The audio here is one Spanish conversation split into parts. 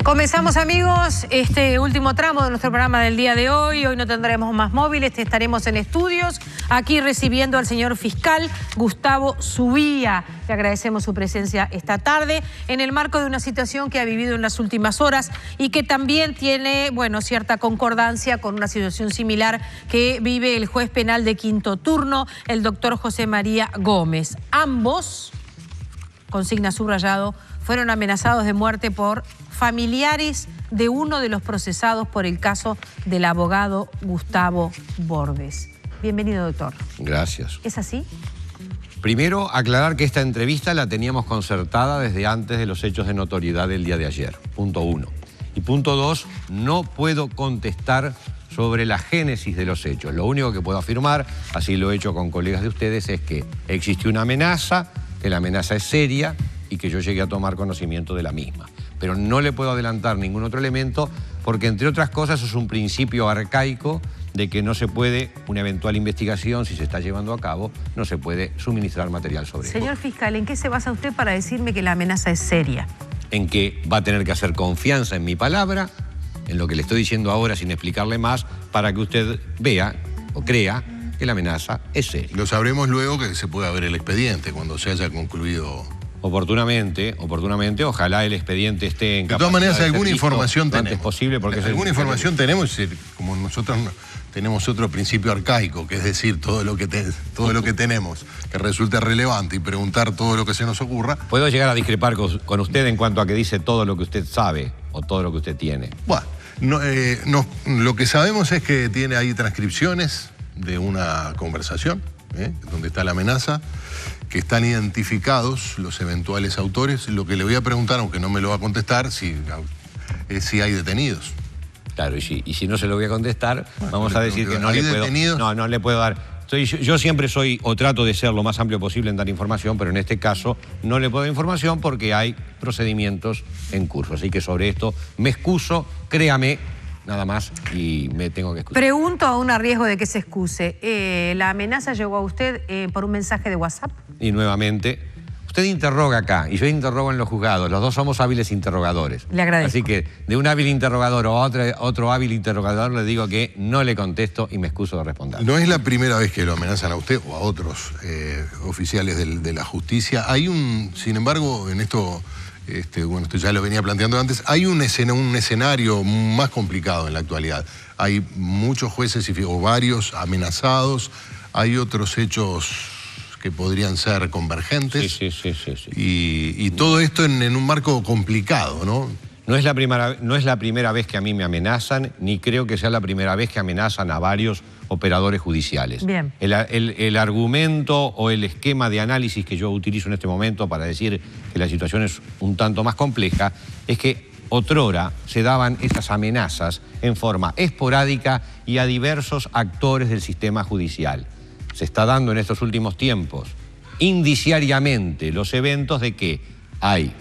Comenzamos, amigos, este último tramo de nuestro programa del día de hoy. Hoy no tendremos más móviles, estaremos en estudios, aquí recibiendo al señor fiscal Gustavo Subía. Le agradecemos su presencia esta tarde en el marco de una situación que ha vivido en las últimas horas y que también tiene, bueno, cierta concordancia con una situación similar que vive el juez penal de quinto turno, el doctor José María Gómez. Ambos, consigna subrayado, fueron amenazados de muerte por familiares de uno de los procesados por el caso del abogado Gustavo Bordes. Bienvenido, doctor. Gracias. ¿Es así? Primero, aclarar que esta entrevista la teníamos concertada desde antes de los hechos de notoriedad del día de ayer, punto 1. Y punto 2, no puedo contestar sobre la génesis de los hechos. Lo único que puedo afirmar, así lo he hecho con colegas de ustedes, es que existió una amenaza, que la amenaza es seria y que yo llegué a tomar conocimiento de la misma. Pero no le puedo adelantar ningún otro elemento porque, entre otras cosas, es un principio arcaico de que no se puede, una eventual investigación, si se está llevando a cabo, no se puede suministrar material sobre eso. Señor fiscal, ¿en qué se basa usted para decirme que la amenaza es seria? En que va a tener que hacer confianza en mi palabra, en lo que le estoy diciendo ahora sin explicarle más, para que usted vea o crea que la amenaza es seria. Lo sabremos luego que se pueda ver el expediente cuando se haya concluido. Oportunamente, ojalá el expediente esté en capacidad. De todas maneras, alguna listo información lo tenemos. antes posible porque alguna información tenemos, como nosotros tenemos otro principio arcaico, que es decir, todo lo que tenemos que resulte relevante y preguntar todo lo que se nos ocurra. ¿Puedo llegar a discrepar con usted en cuanto a que dice todo lo que usted sabe o todo lo que usted tiene? Bueno, lo que sabemos es que tiene ahí transcripciones de una conversación, donde está la amenaza, que están identificados los eventuales autores. Lo que le voy a preguntar, aunque no me lo va a contestar, es si hay detenidos. Claro, y si no se lo voy a contestar, vamos a decir que no le puedo... detenidos? No le puedo dar... Yo siempre soy, o trato de ser lo más amplio posible en dar información, pero en este caso no le puedo dar información porque hay procedimientos en curso. Así que sobre esto me excuso, créame, nada más, y me tengo que excusar. Pregunto aún a riesgo de que se excuse. ¿La amenaza llegó a usted por un mensaje de WhatsApp? Y nuevamente, usted interroga acá y yo interrogo en los juzgados. Los dos somos hábiles interrogadores. Le agradezco. Así que de un hábil interrogador o otro hábil interrogador le digo que no le contesto y me excuso de responder. No es la primera vez que lo amenazan a usted o a otros oficiales de la justicia. Hay sin embargo, en esto... bueno, esto ya lo venía planteando antes, hay un escenario más complicado en la actualidad. Hay muchos jueces o varios amenazados, hay otros hechos que podrían ser convergentes. Sí. Y todo esto en un marco complicado, ¿no? No es la primera vez que a mí me amenazan, ni creo que sea la primera vez que amenazan a varios operadores judiciales. Bien. El argumento o el esquema de análisis que yo utilizo en este momento para decir que la situación es un tanto más compleja es que otrora se daban esas amenazas en forma esporádica y a diversos actores del sistema judicial. Se está dando en estos últimos tiempos indiciariamente los eventos de que hay,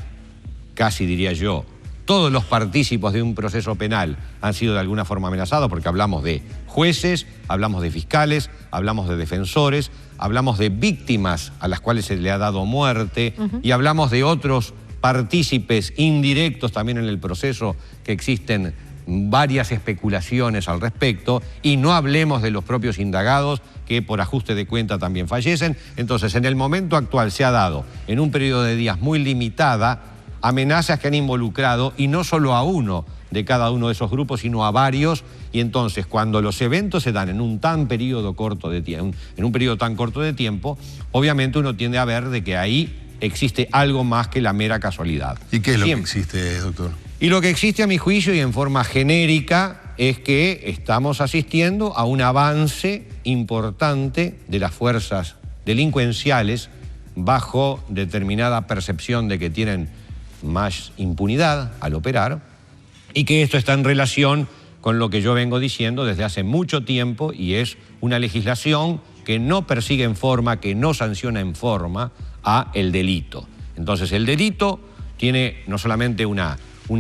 casi diría yo, todos los partícipes de un proceso penal han sido de alguna forma amenazados porque hablamos de jueces, hablamos de fiscales, hablamos de defensores, hablamos de víctimas a las cuales se le ha dado muerte y hablamos de otros partícipes indirectos también en el proceso, que existen varias especulaciones al respecto, y no hablemos de los propios indagados que por ajuste de cuenta también fallecen. Entonces, en el momento actual se ha dado, en un periodo de días muy limitada, amenazas que han involucrado, y no solo a uno de cada uno de esos grupos, sino a varios, y entonces cuando los eventos se dan en un periodo tan corto de tiempo, obviamente uno tiende a ver de que ahí existe algo más que la mera casualidad. ¿Y qué es lo que existe, doctor? Y lo que existe, a mi juicio, y en forma genérica, es que estamos asistiendo a un avance importante de las fuerzas delincuenciales bajo determinada percepción de que tienen más impunidad al operar, y que esto está en relación con lo que yo vengo diciendo desde hace mucho tiempo, y es una legislación que no persigue en forma, que no sanciona en forma a el delito. Entonces el delito tiene no solamente una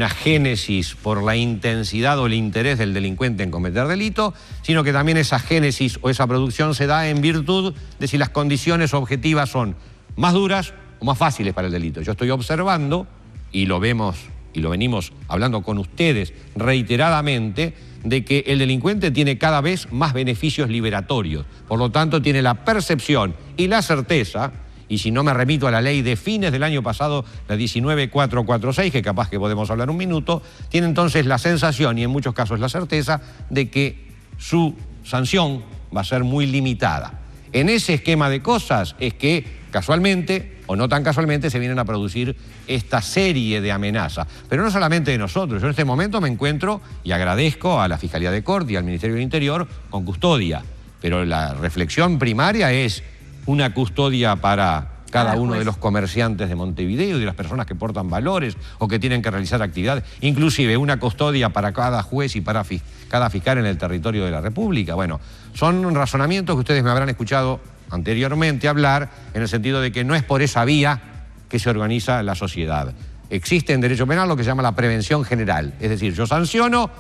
génesis por la intensidad o el interés del delincuente en cometer delito, sino que también esa génesis o esa producción se da en virtud de si las condiciones objetivas son más duras o más fáciles para el delito. Yo estoy observando, y lo vemos y lo venimos hablando con ustedes reiteradamente, de que el delincuente tiene cada vez más beneficios liberatorios. Por lo tanto, tiene la percepción y la certeza, y si no me remito a la ley de fines del año pasado, la 19446, que capaz que podemos hablar un minuto, tiene entonces la sensación y en muchos casos la certeza de que su sanción va a ser muy limitada. En ese esquema de cosas es que casualmente, o no tan casualmente, se vienen a producir esta serie de amenazas. Pero no solamente de nosotros. Yo en este momento me encuentro, y agradezco a la Fiscalía de Corte y al Ministerio del Interior, con custodia. Pero la reflexión primaria es una custodia para cada uno de los comerciantes de Montevideo y de las personas que portan valores o que tienen que realizar actividades. Inclusive una custodia para cada juez y para cada fiscal en el territorio de la República. Bueno, son razonamientos que ustedes me habrán escuchado anteriormente hablar, en el sentido de que no es por esa vía que se organiza la sociedad. Existe en derecho penal lo que se llama la prevención general, es decir, yo sanciono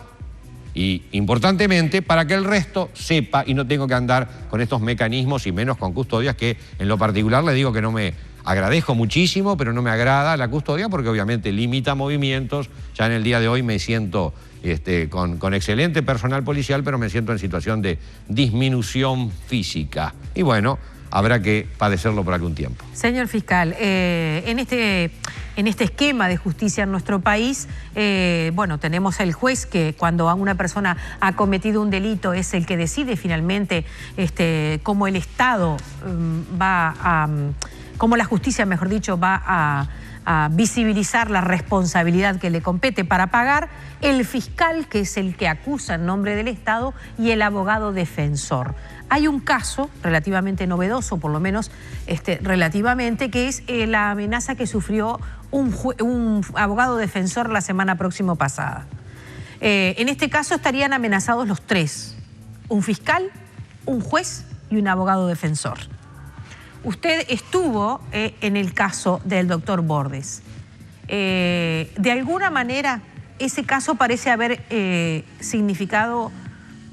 y, importantemente, para que el resto sepa y no tengo que andar con estos mecanismos y menos con custodias, que en lo particular le digo que no me agradezco muchísimo, pero no me agrada la custodia porque obviamente limita movimientos. Ya en el día de hoy me siento con excelente personal policial, pero me siento en situación de disminución física. Y bueno, habrá que padecerlo por algún tiempo. Señor fiscal, en este esquema de justicia en nuestro país, bueno, tenemos el juez que cuando una persona ha cometido un delito es el que decide finalmente cómo el Estado cómo la justicia, mejor dicho, va a visibilizar la responsabilidad que le compete para pagar, el fiscal, que es el que acusa en nombre del Estado, y el abogado defensor. Hay un caso relativamente novedoso, por lo menos relativamente, que es la amenaza que sufrió un abogado defensor la semana próxima pasada. En este caso estarían amenazados los tres: un fiscal, un juez y un abogado defensor. Usted estuvo en el caso del doctor Bordes. De alguna manera, ese caso parece haber significado,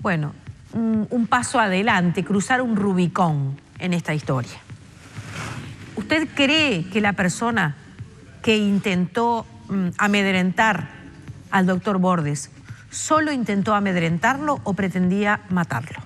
bueno, un paso adelante, cruzar un Rubicón en esta historia. ¿Usted cree que la persona que intentó amedrentar al doctor Bordes solo intentó amedrentarlo o pretendía matarlo?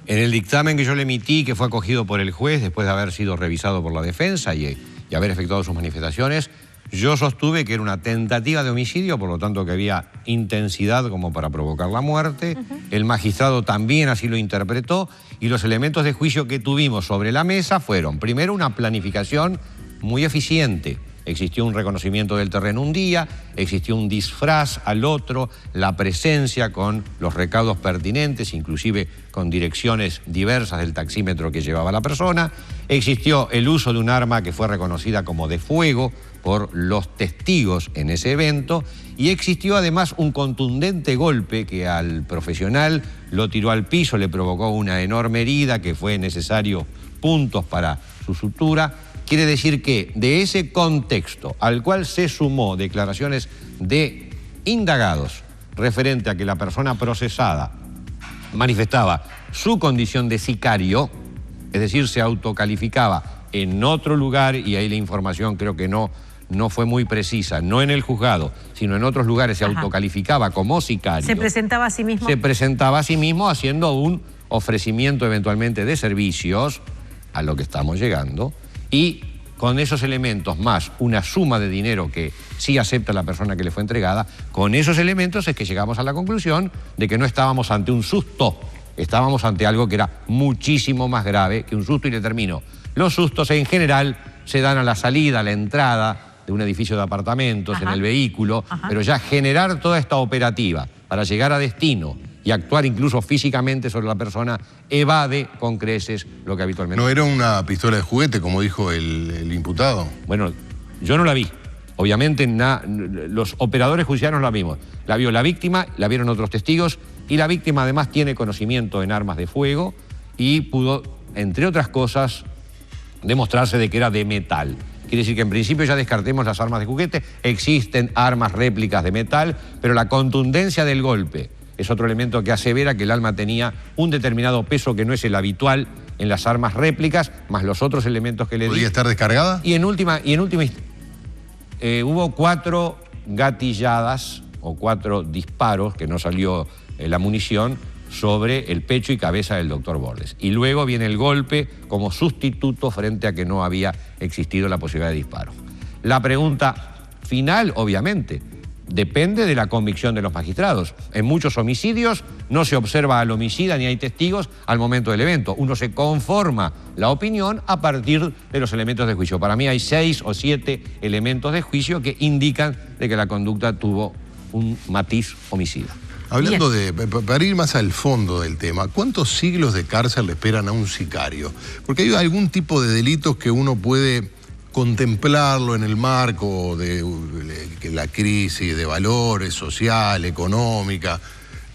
En el dictamen que yo le emití, que fue acogido por el juez después de haber sido revisado por la defensa y haber efectuado sus manifestaciones, yo sostuve que era una tentativa de homicidio, por lo tanto que había intensidad como para provocar la muerte. El magistrado también así lo interpretó y los elementos de juicio que tuvimos sobre la mesa fueron, primero, una planificación muy eficiente. Existió un reconocimiento del terreno un día, existió un disfraz al otro, la presencia con los recaudos pertinentes, inclusive con direcciones diversas del taxímetro que llevaba la persona. Existió el uso de un arma que fue reconocida como de fuego por los testigos en ese evento, y existió además un contundente golpe que al profesional lo tiró al piso, le provocó una enorme herida que fue necesario puntos para su sutura. Quiere decir que de ese contexto al cual se sumó declaraciones de indagados referente a que la persona procesada manifestaba su condición de sicario, es decir, se autocalificaba en otro lugar, y ahí la información creo que no fue muy precisa, no en el juzgado, sino en otros lugares se autocalificaba como sicario. ¿Se presentaba a sí mismo? Se presentaba a sí mismo haciendo un ofrecimiento eventualmente de servicios, a lo que estamos llegando, y con esos elementos más una suma de dinero que sí acepta la persona que le fue entregada, con esos elementos es que llegamos a la conclusión de que no estábamos ante un susto, estábamos ante algo que era muchísimo más grave que un susto. Y le termino. Los sustos en general se dan a la salida, a la entrada de un edificio de apartamentos, en el vehículo, pero ya generar toda esta operativa para llegar a destino y actuar incluso físicamente sobre la persona evade con creces lo que habitualmente... ¿No era una pistola de juguete, como dijo el imputado? Bueno, yo no la vi. Obviamente los operadores judiciales no la vimos. La vio la víctima, la vieron otros testigos, y la víctima además tiene conocimiento en armas de fuego y pudo, entre otras cosas, demostrarse de que era de metal. Quiere decir que en principio ya descartemos las armas de juguete. Existen armas réplicas de metal, pero la contundencia del golpe es otro elemento que asevera que el arma tenía un determinado peso que no es el habitual en las armas réplicas, más los otros elementos que le di. ¿Podía estar descargada? Y en última hubo 4 gatilladas o 4 disparos, que no salió la munición, sobre el pecho y cabeza del doctor Bordes. Y luego viene el golpe como sustituto frente a que no había existido la posibilidad de disparo. La pregunta final, obviamente, depende de la convicción de los magistrados. En muchos homicidios no se observa al homicida ni hay testigos al momento del evento. Uno se conforma la opinión a partir de los elementos de juicio. Para mí hay 6 o 7 elementos de juicio que indican de que la conducta tuvo un matiz homicida. Hablando de, para ir más al fondo del tema, ¿cuántos siglos de cárcel le esperan a un sicario? Porque hay algún tipo de delitos que uno puede contemplarlo en el marco de la crisis de valores social, económica,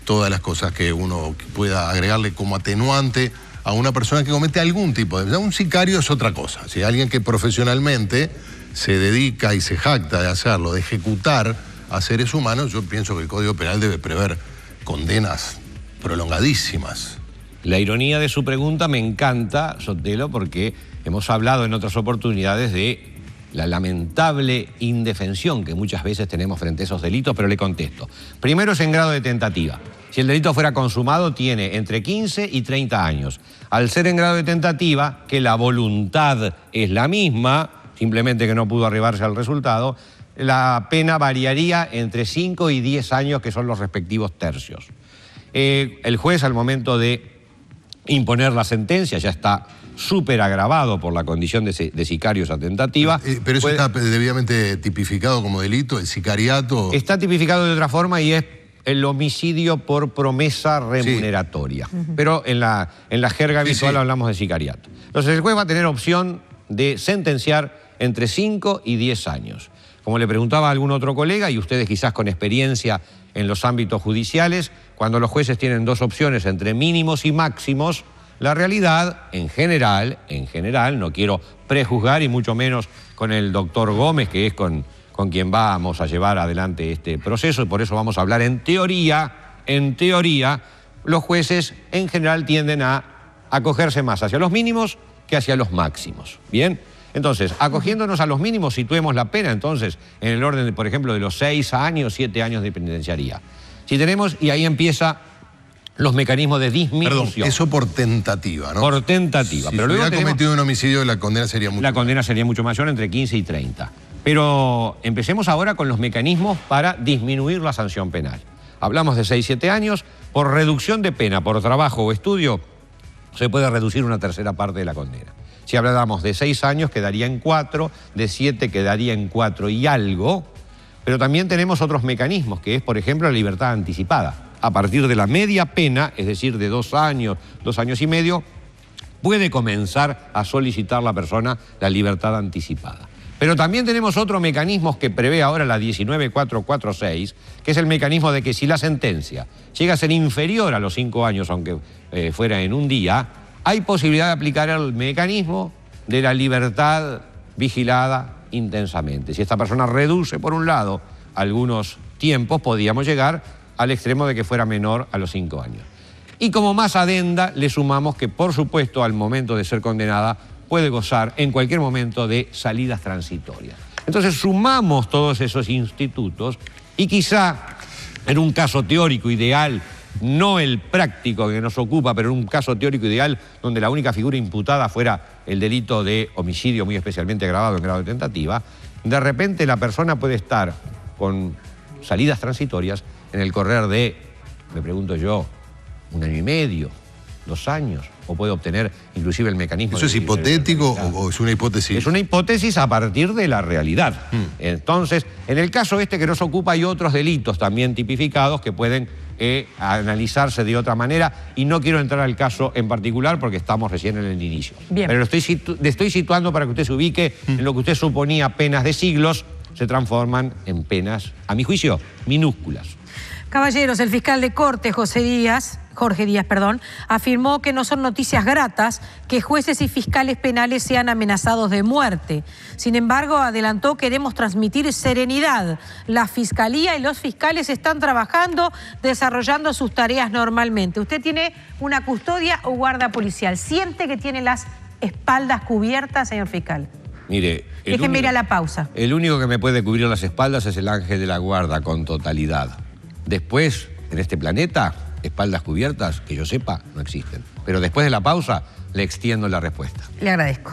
todas las cosas que uno pueda agregarle como atenuante a una persona que comete algún tipo de... Un sicario es otra cosa. Si alguien que profesionalmente se dedica y se jacta de hacerlo, de ejecutar a seres humanos, yo pienso que el Código Penal debe prever condenas prolongadísimas. La ironía de su pregunta me encanta, Sotelo, porque hemos hablado en otras oportunidades de la lamentable indefensión que muchas veces tenemos frente a esos delitos, pero le contesto. Primero es en grado de tentativa. Si el delito fuera consumado, tiene entre 15 y 30 años. Al ser en grado de tentativa, que la voluntad es la misma, simplemente que no pudo arribarse al resultado, la pena variaría entre 5 y 10 años, que son los respectivos tercios. El juez, al momento de imponer la sentencia, ya está súper agravado por la condición de sicario esa tentativa. Pero eso está debidamente tipificado como delito, el sicariato. Está tipificado de otra forma y es el homicidio por promesa remuneratoria. Sí. Pero en la jerga habitual hablamos de sicariato. Entonces el juez va a tener opción de sentenciar entre 5 y 10 años. Como le preguntaba a algún otro colega, y ustedes quizás con experiencia en los ámbitos judiciales, cuando los jueces tienen 2 opciones entre mínimos y máximos, la realidad, en general, no quiero prejuzgar y mucho menos con el doctor Gómez, que es con quien vamos a llevar adelante este proceso, y por eso vamos a hablar en teoría, los jueces en general tienden a acogerse más hacia los mínimos que hacia los máximos. ¿Bien? Entonces, acogiéndonos a los mínimos, situemos la pena, entonces, en el orden, por ejemplo, de los 6 años, 7 años de penitenciaría. Si tenemos, y ahí empieza los mecanismos de disminución. Perdón, eso por tentativa, ¿no? Por tentativa. Si pero luego hubiera cometido un homicidio, la condena sería mucho mayor. La condena sería mucho mayor, entre 15 y 30. Pero empecemos ahora con los mecanismos para disminuir la sanción penal. Hablamos de 6, 7 años. Por reducción de pena, por trabajo o estudio, se puede reducir una tercera parte de la condena. Si habláramos de 6 años, quedaría en 4, de 7 quedaría en 4 y algo, pero también tenemos otros mecanismos, que es, por ejemplo, la libertad anticipada. A partir de la media pena, es decir, de 2 años, 2 años y medio, puede comenzar a solicitar la persona la libertad anticipada. Pero también tenemos otro mecanismo que prevé ahora la 19446, que es el mecanismo de que si la sentencia llega a ser inferior a los 5 años, aunque fuera en un día, hay posibilidad de aplicar el mecanismo de la libertad vigilada intensamente. Si esta persona reduce, por un lado, algunos tiempos, podríamos llegar al extremo de que fuera menor a los 5 años. Y como más adenda, le sumamos que, por supuesto, al momento de ser condenada, puede gozar en cualquier momento de salidas transitorias. Entonces sumamos todos esos institutos y quizá en un caso teórico ideal, no el práctico que nos ocupa, pero en un caso teórico ideal donde la única figura imputada fuera el delito de homicidio muy especialmente agravado en grado de tentativa, de repente la persona puede estar con salidas transitorias en el correr de, me pregunto yo, 1 año y medio, 2 años, o puede obtener inclusive el mecanismo... ¿Eso es hipotético o es una hipótesis? Es una hipótesis a partir de la realidad. Entonces, en el caso este que nos ocupa hay otros delitos también tipificados que pueden analizarse de otra manera, y no quiero entrar al caso en particular porque estamos recién en el inicio. Bien. Pero le estoy situando para que usted se ubique en lo que usted suponía penas de siglos, se transforman en penas, a mi juicio, minúsculas. Caballeros, el fiscal de Corte, Jorge Díaz, afirmó que no son noticias gratas que jueces y fiscales penales sean amenazados de muerte. Sin embargo, adelantó: queremos transmitir serenidad. La Fiscalía y los fiscales están trabajando, desarrollando sus tareas normalmente. Usted tiene una custodia o guarda policial. ¿Siente que tiene las espaldas cubiertas, señor fiscal? Mire, Déjenme ir a la pausa. El único que me puede cubrir las espaldas es el ángel de la guarda con totalidad. Después, en este planeta, espaldas cubiertas, que yo sepa, no existen. Pero después de la pausa, le extiendo la respuesta. Le agradezco.